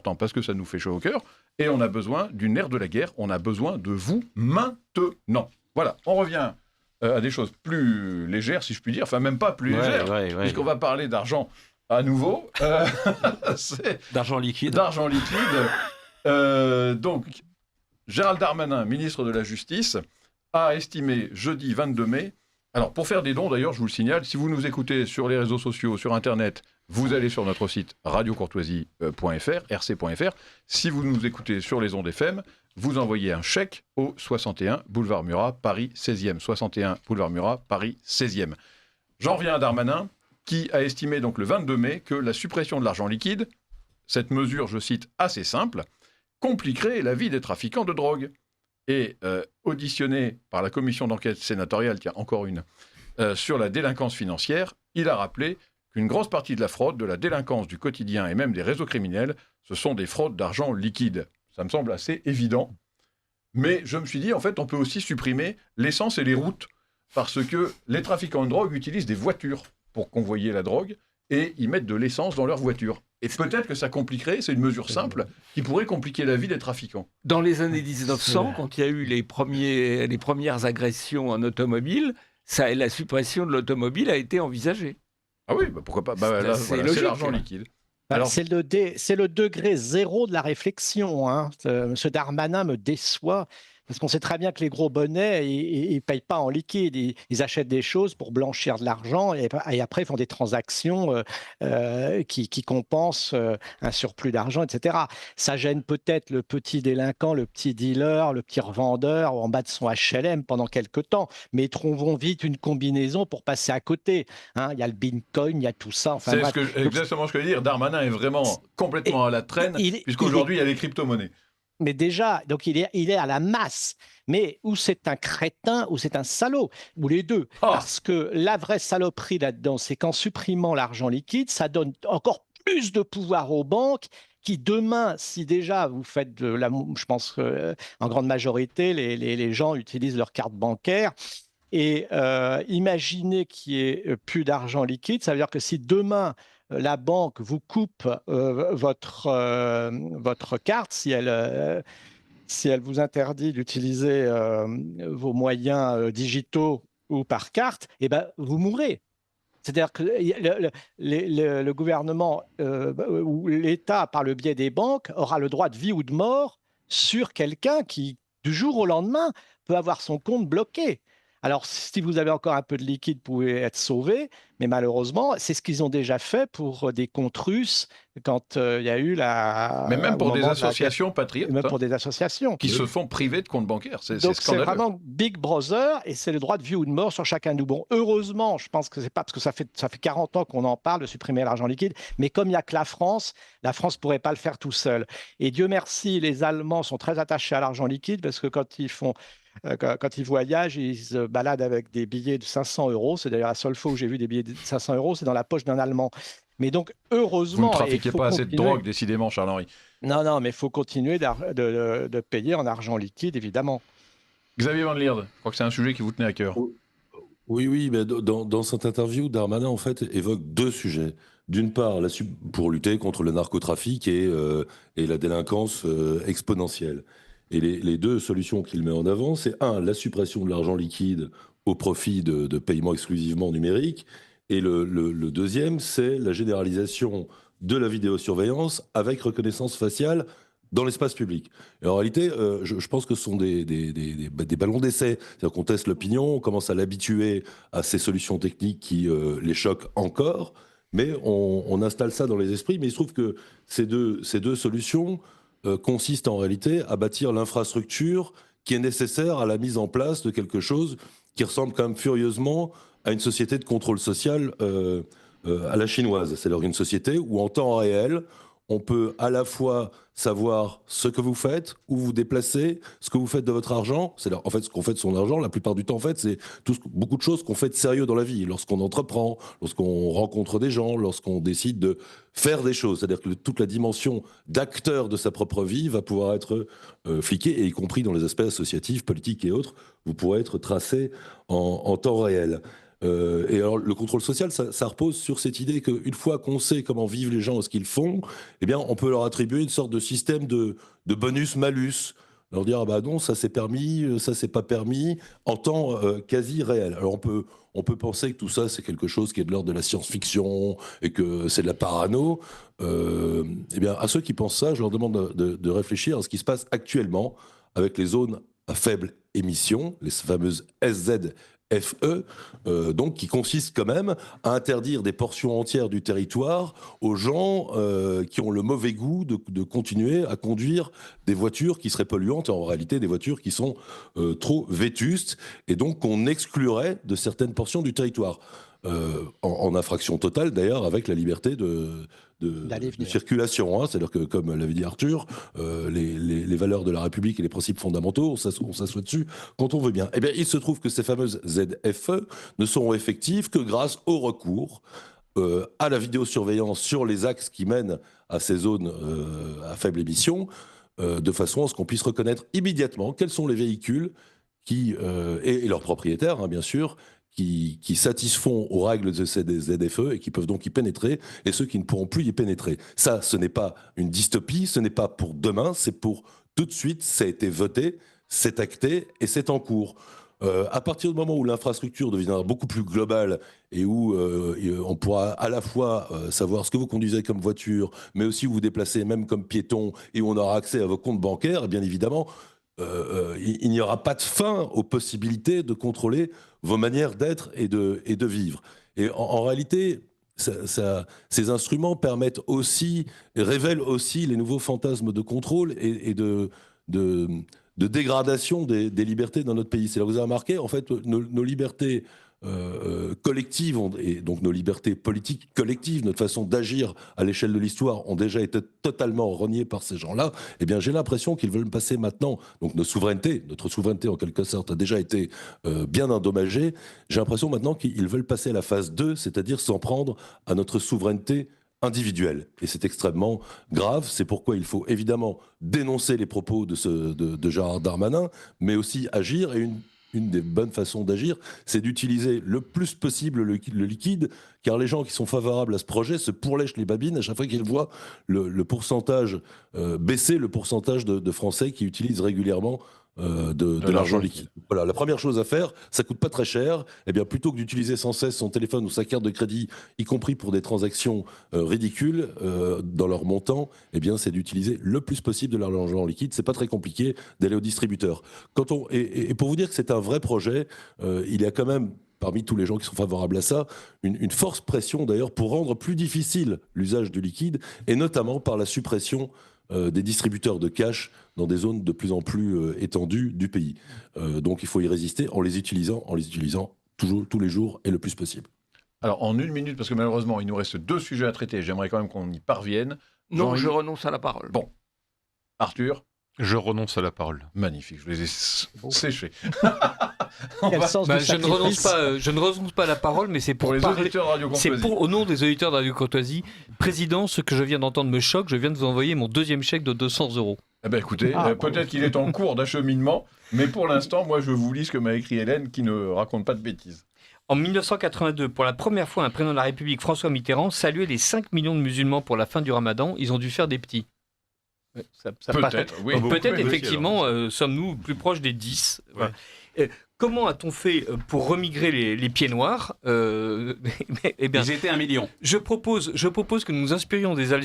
important parce que ça nous fait chaud au cœur. Et on a besoin du nerf de la guerre. On a besoin de vous maintenant. Voilà, on revient à des choses plus légères, si je puis dire. Enfin, même pas plus légères, puisqu'on va parler d'argent à nouveau. D'argent liquide. D'argent liquide. Donc, Gérald Darmanin, ministre de la Justice, a estimé jeudi 22 mai... Alors, pour faire des dons, d'ailleurs, je vous le signale, si vous nous écoutez sur les réseaux sociaux, sur Internet, vous allez sur notre site radiocourtoisie.fr, rc.fr. Si vous nous écoutez sur les ondes FM, vous envoyez un chèque au 61 boulevard Murat, Paris 16e. 61 boulevard Murat, Paris 16e. J'en reviens à Darmanin, qui a estimé donc le 22 mai que la suppression de l'argent liquide, cette mesure, je cite, assez simple, compliquerait la vie des trafiquants de drogue. Et auditionné par la commission d'enquête sénatoriale, tiens, encore une, sur la délinquance financière, il a rappelé qu'une grosse partie de la fraude, de la délinquance du quotidien et même des réseaux criminels, ce sont des fraudes d'argent liquide. Ça me semble assez évident. Mais je me suis dit, en fait, on peut aussi supprimer l'essence et les routes, parce que les trafiquants de drogue utilisent des voitures pour convoyer la drogue, et ils mettent de l'essence dans leur voiture. Et peut-être que ça compliquerait, c'est une mesure simple, qui pourrait compliquer la vie des trafiquants. Dans les années 1900, quand il y a eu les premières agressions en automobile, la suppression de l'automobile a été envisagée. Ah oui, pourquoi pas, c'est l'argent liquide. Alors, c'est le degré zéro de la réflexion. Hein. Monsieur Darmanin me déçoit. Parce qu'on sait très bien que les gros bonnets, ils ne payent pas en liquide. Ils achètent des choses pour blanchir de l'argent et après, ils font des transactions qui compensent un surplus d'argent, etc. Ça gêne peut-être le petit délinquant, le petit dealer, le petit revendeur en bas de son HLM pendant quelques temps. Mais ils trouveront vite une combinaison pour passer à côté. Hein, il y a le Bitcoin, il y a tout ça. Enfin, c'est exactement ce que je veux dire. Darmanin est vraiment complètement à la traîne, puisqu'aujourd'hui, il y a les crypto-monnaies. Mais déjà, donc il est à la masse. Mais ou c'est un crétin ou c'est un salaud, ou les deux. Parce que la vraie saloperie là-dedans, c'est qu'en supprimant l'argent liquide, ça donne encore plus de pouvoir aux banques qui demain, si déjà vous faites je pense qu'en grande majorité, les gens utilisent leur carte bancaire. Et imaginez qu'il n'y ait plus d'argent liquide, ça veut dire que si demain, la banque vous coupe votre carte, si elle vous interdit d'utiliser vos moyens digitaux ou par carte, eh ben, vous mourrez. C'est-à-dire que le gouvernement ou l'État, par le biais des banques, aura le droit de vie ou de mort sur quelqu'un qui, du jour au lendemain, peut avoir son compte bloqué. Alors, si vous avez encore un peu de liquide, vous pouvez être sauvé, mais malheureusement, c'est ce qu'ils ont déjà fait pour des comptes russes quand il y a eu la... Mais même pour des associations patriotes. Même pour des associations. Qui se font priver de compte bancaire. Donc, c'est vraiment Big Brother et c'est le droit de vie ou de mort sur chacun de nous. Bon, heureusement, je pense que c'est pas parce que ça fait 40 ans qu'on en parle de supprimer l'argent liquide, mais comme il n'y a que la France ne pourrait pas le faire tout seul. Et Dieu merci, les Allemands sont très attachés à l'argent liquide parce que quand ils voyagent, ils se baladent avec des billets de 500 euros. C'est d'ailleurs la seule fois où j'ai vu des billets de 500 euros, c'est dans la poche d'un Allemand. Mais donc, heureusement... Vous ne trafiquez pas assez de drogue, décidément, Charles-Henri. Non, mais il faut continuer de payer en argent liquide, évidemment. Xavier Van Lierde, je crois que c'est un sujet qui vous tenait à cœur. Oui, mais dans cette interview, Darmanin, en fait, évoque deux sujets. D'une part, pour lutter contre le narcotrafic et la délinquance exponentielle. Et les deux solutions qu'il met en avant, c'est la suppression de l'argent liquide au profit de paiements exclusivement numériques. Et le deuxième, c'est la généralisation de la vidéosurveillance avec reconnaissance faciale dans l'espace public. Et en réalité, je pense que ce sont des ballons d'essai. C'est-à-dire qu'on teste l'opinion, on commence à l'habituer à ces solutions techniques qui les choquent encore, mais on installe ça dans les esprits. Mais il se trouve que ces deux solutions consiste en réalité à bâtir l'infrastructure qui est nécessaire à la mise en place de quelque chose qui ressemble quand même furieusement à une société de contrôle social à la chinoise. C'est-à-dire une société où en temps réel, on peut à la fois savoir ce que vous faites, où vous déplacez, ce que vous faites de votre argent. C'est-à-dire, en fait, ce qu'on fait de son argent, la plupart du temps, en fait, c'est beaucoup de choses qu'on fait de sérieux dans la vie. Lorsqu'on entreprend, lorsqu'on rencontre des gens, lorsqu'on décide de faire des choses. C'est-à-dire que toute la dimension d'acteur de sa propre vie va pouvoir être fliquée, et y compris dans les aspects associatifs, politiques et autres, vous pourrez être tracé en temps réel. Et alors, le contrôle social, ça repose sur cette idée qu'une fois qu'on sait comment vivent les gens et ce qu'ils font, eh bien, on peut leur attribuer une sorte de système de bonus-malus. Leur dire, ah bah non, ça c'est permis, ça c'est pas permis, en temps quasi réel. Alors on peut penser que tout ça c'est quelque chose qui est de l'ordre de la science-fiction et que c'est de la parano. Eh bien, à ceux qui pensent ça, je leur demande de réfléchir à ce qui se passe actuellement avec les zones à faible émission, les fameuses SZFE, donc qui consiste quand même à interdire des portions entières du territoire aux gens qui ont le mauvais goût de continuer à conduire des voitures qui seraient polluantes, et en réalité des voitures qui sont trop vétustes, et donc qu'on exclurait de certaines portions du territoire. En infraction totale d'ailleurs avec la liberté de circulation. C'est-à-dire que, comme l'avait dit Arthur, les valeurs de la République et les principes fondamentaux, on s'assoit dessus quand on veut bien. Eh bien, il se trouve que ces fameuses ZFE ne seront effectives que grâce au recours à la vidéosurveillance sur les axes qui mènent à ces zones à faible émission, de façon à ce qu'on puisse reconnaître immédiatement quels sont les véhicules et leurs propriétaires, hein, bien sûr, qui satisfont aux règles de ces ZFE et qui peuvent donc y pénétrer, et ceux qui ne pourront plus y pénétrer. Ça, ce n'est pas une dystopie, ce n'est pas pour demain, c'est pour tout de suite, ça a été voté, c'est acté et c'est en cours. À partir du moment où l'infrastructure deviendra beaucoup plus globale et où on pourra à la fois savoir ce que vous conduisez comme voiture, mais aussi où vous déplacez même comme piéton, et où on aura accès à vos comptes bancaires, et bien évidemment, il n'y aura pas de fin aux possibilités de contrôler vos manières d'être et de vivre. Et en réalité, ces instruments permettent aussi, révèlent aussi les nouveaux fantasmes de contrôle et de dégradation des libertés dans notre pays. C'est là que vous avez remarqué, en fait, nos libertés collectives, et donc nos libertés politiques collectives, notre façon d'agir à l'échelle de l'histoire ont déjà été totalement reniées par ces gens-là. Eh bien, j'ai l'impression qu'ils veulent passer maintenant, donc notre souveraineté en quelque sorte a déjà été bien endommagée. J'ai l'impression maintenant qu'ils veulent passer à la phase 2, c'est-à-dire s'en prendre à notre souveraineté individuelle. Et c'est extrêmement grave. C'est pourquoi il faut évidemment dénoncer les propos de Gérald Darmanin, mais aussi agir. Et une des bonnes façons d'agir, c'est d'utiliser le plus possible le liquide, car les gens qui sont favorables à ce projet se pourlèchent les babines à chaque fois qu'ils voient le pourcentage baisser, le pourcentage de Français qui utilisent régulièrement de l'argent liquide. Voilà, la première chose à faire, ça coûte pas très cher. Eh bien, plutôt que d'utiliser sans cesse son téléphone ou sa carte de crédit, y compris pour des transactions ridicules dans leur montant, eh bien, c'est d'utiliser le plus possible de l'argent liquide. C'est pas très compliqué d'aller au distributeur. Et pour vous dire que c'est un vrai projet, il y a quand même, parmi tous les gens qui sont favorables à ça, une force pression d'ailleurs pour rendre plus difficile l'usage du liquide, et notamment par la suppression des distributeurs de cash dans des zones de plus en plus étendues du pays. Donc il faut y résister en les utilisant toujours, tous les jours et le plus possible. Alors en une minute, parce que malheureusement il nous reste 2 sujets à traiter, j'aimerais quand même qu'on y parvienne. Non, je renonce à la parole. Bon. Arthur ? Je renonce à la parole. Magnifique, je les ai séchés. Je ne renonce pas à la parole, mais c'est pour les auditeurs de Radio Courtoisie. C'est au nom des auditeurs de Radio Courtoisie. Président, ce que je viens d'entendre me choque. Je viens de vous envoyer mon 2e chèque de 200 €. Eh bien écoutez, peut-être qu'il est en cours d'acheminement, mais pour l'instant, moi je vous lis ce que m'a écrit Hélène, qui ne raconte pas de bêtises. En 1982, pour la première fois, un président de la République, François Mitterrand, saluait les 5 millions de musulmans pour la fin du Ramadan. Ils ont dû faire des petits. Peut-être, oui. Peut-être, effectivement, sommes-nous plus proches des 10. Voilà. Comment a-t-on fait pour remigrer les pieds noirs Eh bien, ils étaient 1 million. Je propose que nous nous inspirions des Algériens